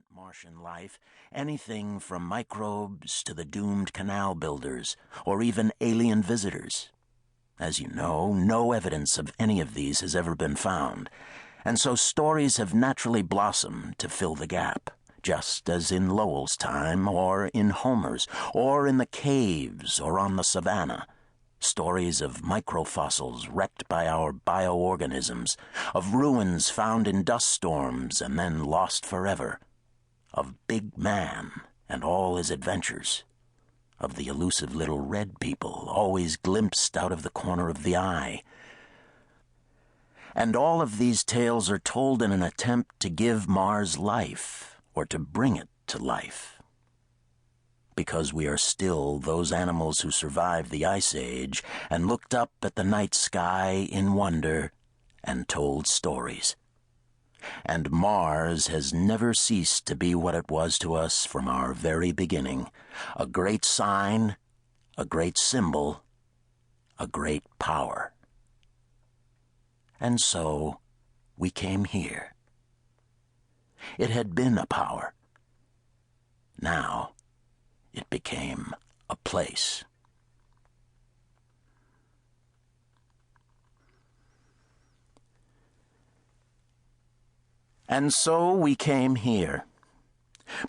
ancient Martian life, anything from microbes to the doomed canal builders, or even alien visitors. As you know, no evidence of any of these has ever been found, and so stories have naturally blossomed to fill the gap, just as in Lowell's time, or in Homer's, or in the caves, or on the savannah. Stories of microfossils wrecked by our bioorganisms, of ruins found in dust storms and then lost forever, of Big Man and all his adventures, of the elusive little red people always glimpsed out of the corner of the eye. And all of these tales are told in an attempt to give Mars life, or to bring it to life. Because we are still those animals who survived the Ice Age and looked up at the night sky in wonder and told stories. And Mars has never ceased to be what it was to us from our very beginning, a great sign, a great symbol, a great power. And so we came here. It had been a power. Now it became a place. And so we came here.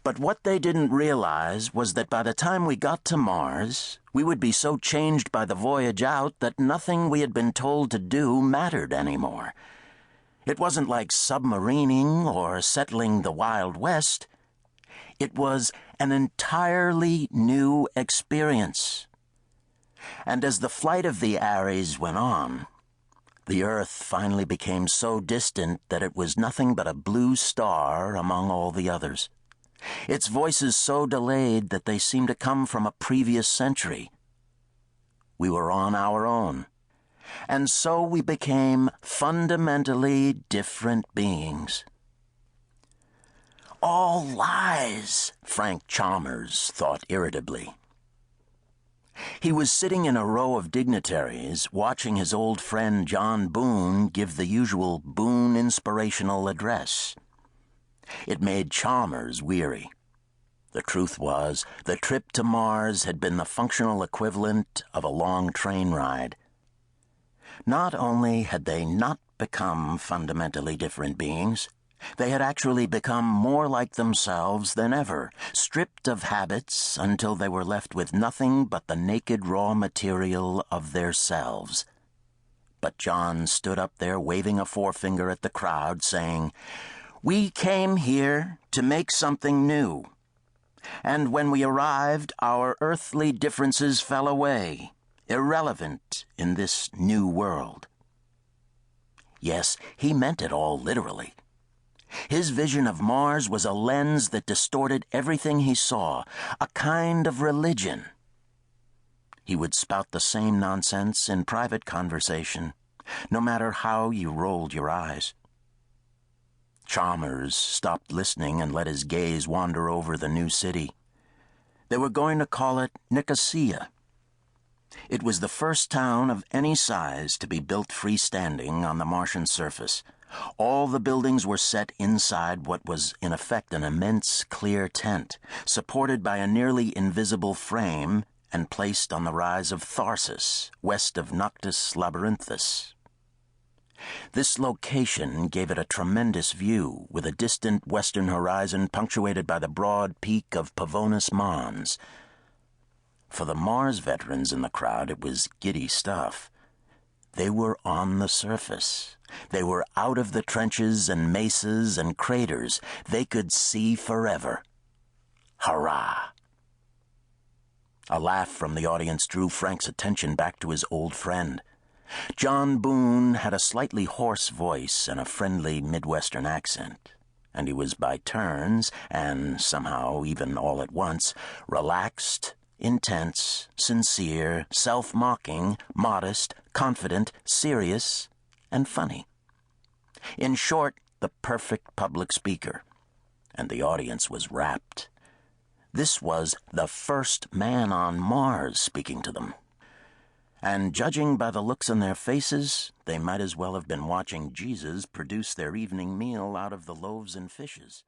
But what they didn't realize was that by the time we got to Mars, we would be so changed by the voyage out that nothing we had been told to do mattered anymore. It wasn't like submarining or settling the Wild West. It was an entirely new experience. And as the flight of the Ares went on, the Earth finally became so distant that it was nothing but a blue star among all the others. Its voices so delayed that they seemed to come from a previous century. We were on our own. And so we became fundamentally different beings. All lies, Frank Chalmers thought irritably. He was sitting in a row of dignitaries, watching his old friend John Boone give the usual Boone inspirational address. It made Chalmers weary. The truth was, the trip to Mars had been the functional equivalent of a long train ride. Not only had they not become fundamentally different beings, they had actually become more like themselves than ever, stripped of habits until they were left with nothing but the naked raw material of their selves. But John stood up there waving a forefinger at the crowd, saying, "We came here to make something new. And when we arrived, our earthly differences fell away, irrelevant in this new world." Yes, he meant it all literally. His vision of Mars was a lens that distorted everything he saw, a kind of religion. He would spout the same nonsense in private conversation, no matter how you rolled your eyes. Chalmers stopped listening and let his gaze wander over the new city. They were going to call it Nicosia. It was the first town of any size to be built freestanding on the Martian surface. All the buildings were set inside what was in effect an immense clear tent, supported by a nearly invisible frame and placed on the rise of Tharsis, west of Noctis Labyrinthus. This location gave it a tremendous view, with a distant western horizon punctuated by the broad peak of Pavonis Mons. For the Mars veterans in the crowd, it was giddy stuff. They were on the surface. They were out of the trenches and mesas and craters. They could see forever. Hurrah! A laugh from the audience drew Frank's attention back to his old friend. John Boone had a slightly hoarse voice and a friendly Midwestern accent, and he was by turns, and somehow even all at once, relaxed, intense, sincere, self-mocking, modest, confident, serious, and funny. In short, the perfect public speaker. And the audience was rapt. This was the first man on Mars speaking to them. And judging by the looks on their faces, they might as well have been watching Jesus produce their evening meal out of the loaves and fishes.